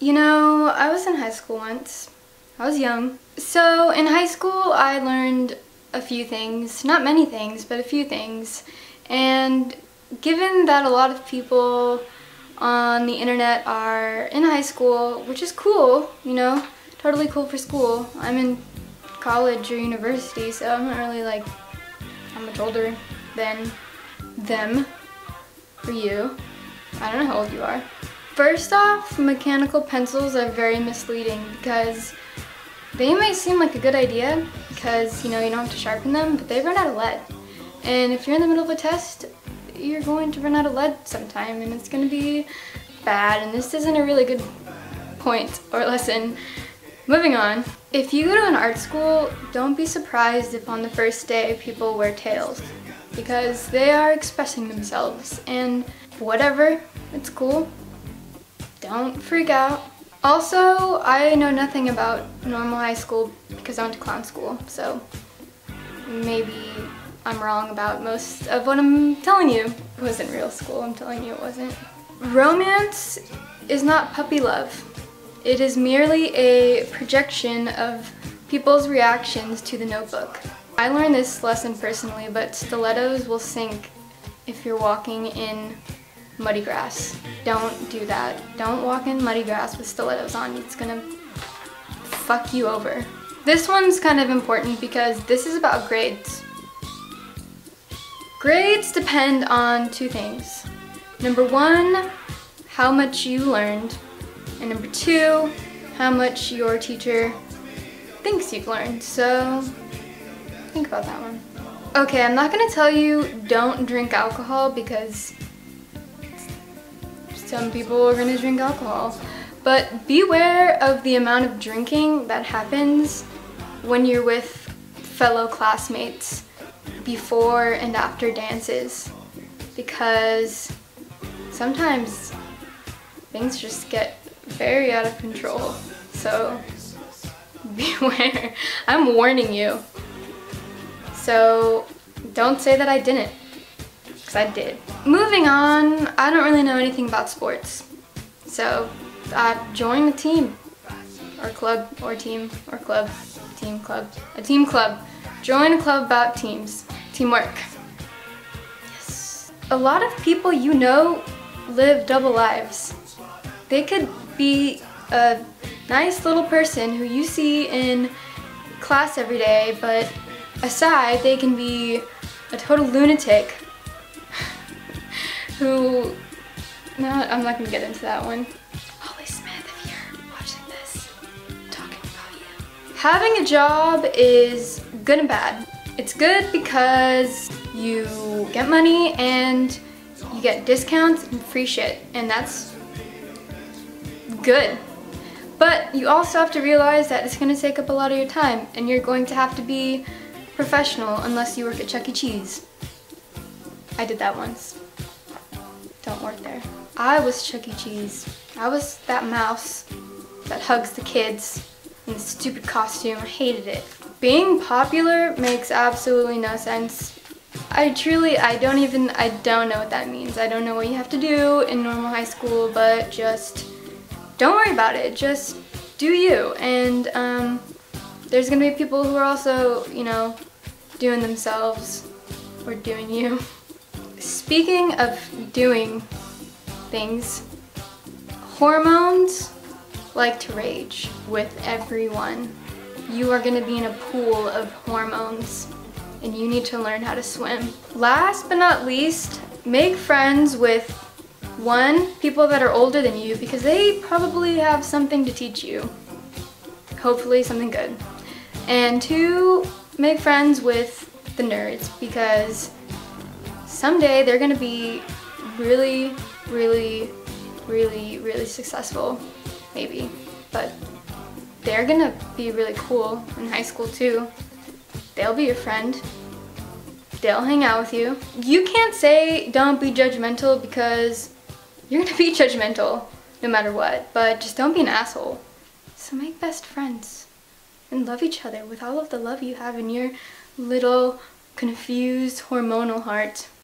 You know, I was in high school once. I was young. So in high school I learned a few things, not many things, but a few things. And given that a lot of people on the internet are in high school, which is cool, you know, totally cool for school. I'm in college or university, so I'm not really like, I'm much older than them for you. I don't know how old you are. First off, mechanical pencils are very misleading because they may seem like a good idea because, you know, you don't have to sharpen them, but they run out of lead. And if you're in the middle of a test, you're going to run out of lead sometime and it's going to be bad, and this isn't a really good point or lesson. Moving on. If you go to an art school, don't be surprised if on the first day people wear tails because they are expressing themselves, and whatever, it's cool. Don't freak out. Also, I know nothing about normal high school because I went to clown school, so maybe I'm wrong about most of what I'm telling you. It wasn't real school, I'm telling you it wasn't. Romance is not puppy love. It is merely a projection of people's reactions to the Notebook. I learned this lesson personally, but stilettos will sink if you're walking in muddy grass. Don't do that. Don't walk in muddy grass with stilettos on. It's gonna fuck you over. This one's kind of important because this is about grades. Grades depend on two things. Number one, how much you learned. And number two, how much your teacher thinks you've learned. So think about that one. Okay, I'm not gonna tell you don't drink alcohol because some people are gonna drink alcohol, but beware of the amount of drinking that happens when you're with fellow classmates before and after dances, because sometimes things just get very out of control. So beware. I'm warning you. So don't say that I didn't, because I did. Moving on, I don't really know anything about sports. So join a team or club or team or club, team club, a team club. Join a club about teams, teamwork. Yes. A lot of people you know live double lives. They could be a nice little person who you see in class every day, but aside they can be a total lunatic who, no, I'm not gonna get into that one. Holly Smith, if you're watching this, I'm talking about you. Having a job is good and bad. It's good because you get money and you get discounts and free shit, and that's good. But you also have to realize that it's gonna take up a lot of your time, and you're going to have to be professional unless you work at Chuck E. Cheese. I did that once. Don't work there. I was Chuck E. Cheese. I was that mouse that hugs the kids in the stupid costume. I hated it. Being popular makes absolutely no sense. I don't know what that means. I don't know what you have to do in normal high school, but just don't worry about it. Just do you. And there's gonna be people who are also, you know, doing themselves or doing you. Speaking of doing things, hormones like to rage with everyone. You are gonna be in a pool of hormones and you need to learn how to swim. Last but not least, make friends with one, people that are older than you because they probably have something to teach you. Hopefully something good. And two, make friends with the nerds because someday they're gonna be really, really, really, really successful, maybe. But they're gonna be really cool in high school too. They'll be your friend. They'll hang out with you. You can't say don't be judgmental because you're gonna be judgmental no matter what, but just don't be an asshole. So make best friends and love each other with all of the love you have in your little confused hormonal heart.